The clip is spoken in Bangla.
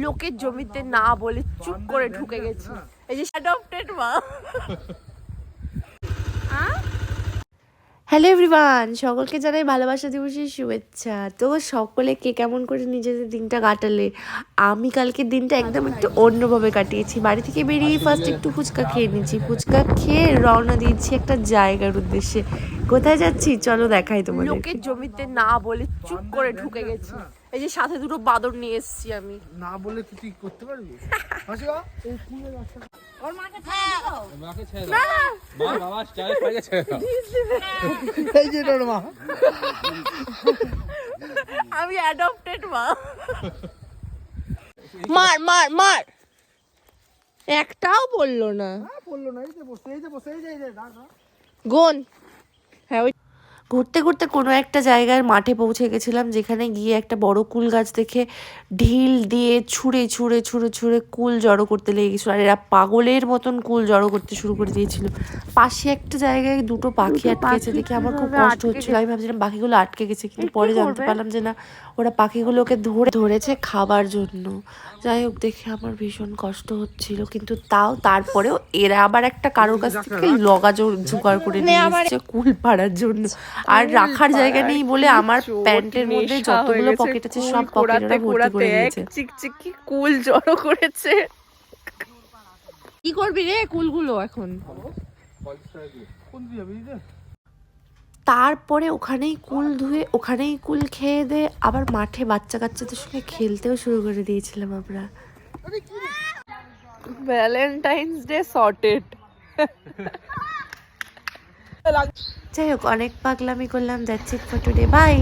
লোকের জমিতে না বলে চুপ করে ঢুকে গেছি। এই যে অ্যাডপ্টেড মা। হ্যালো এভরিওয়ান, সকলকে জানাই ভালোবাসা দিবসের শুভেচ্ছা। তো সকলে কে কেমন করে নিজেদের দিনটা কাটালে? আমি কালকের দিনটা একদম একটু অন্যভাবে কাটিয়েছি। বাড়ি থেকে বেরিয়ে ফার্স্ট একটু ফুচকা খেয়ে নিয়েছি, ফুচকা খেয়ে রওনা দিয়েছি একটা জায়গার উদ্দেশ্যে। কোথায় যাচ্ছি চলো দেখাই তোমাদের। লোকের জমিতে না বলে চুপ করে ঢুকে গেছি। এই যে সাথে দুটো বাদর নিয়ে এসেছি আমি। না বলে তুই করতে পারবি? আমি অ্যাডপ্টেড মা। মার মার মার, একটাও বললো না। গোন। হ্যাঁ, ঘুরতে ঘুরতে কোনো একটা জায়গার মাঠে পৌঁছে গেছিলাম, যেখানে গিয়ে একটা বড় কুল গাছ দেখে ঢিল দিয়ে ছুঁড়ে ছুঁড়ে ছুঁড়ে ছুঁড়ে কুল জড়ো করতে লেগে গেছিলো। আর এরা পাগলের মতন কুল জড়ো করতে শুরু করে দিয়েছিল। পাশে একটা জায়গায় দুটো পাখি আটকেছে দেখে আমার খুব কষ্ট হচ্ছিল। আমি ভাবছিলাম পাখিগুলো আটকে গেছে, কিন্তু পরে জানতে পারলাম যে না, ওরা পাখিগুলোকে ধরেছে খাবার জন্য। যাই হোক, দেখে আমার ভীষণ কষ্ট হচ্ছিল, কিন্তু তারপরেও এরা আবার একটা কারোর কাছ থেকে লগা জোগাড় করে নিয়ে এসেছে কুল পাড়ার জন্য। আর রাখার জায়গা নেই বলে আমার প্যান্টের মধ্যে যতগুলো পকেট আছে সব পকেটে ভর্তি করে দিয়েছে। চিকচিকি কুল জড়ো করেছে। কি করবি রে কুলগুলো এখন? তারপরে ওখানেই কুল ধুয়ে ওখানেই কুল খেয়ে দে আবার মাঠে বাচ্চা কাচ্চাদের সঙ্গে খেলতেও শুরু করে দিয়েছিলাম আমরা। Valentine's Day sorted. যাই হোক, অনেক পাগলামি করলাম। That's it for today, by.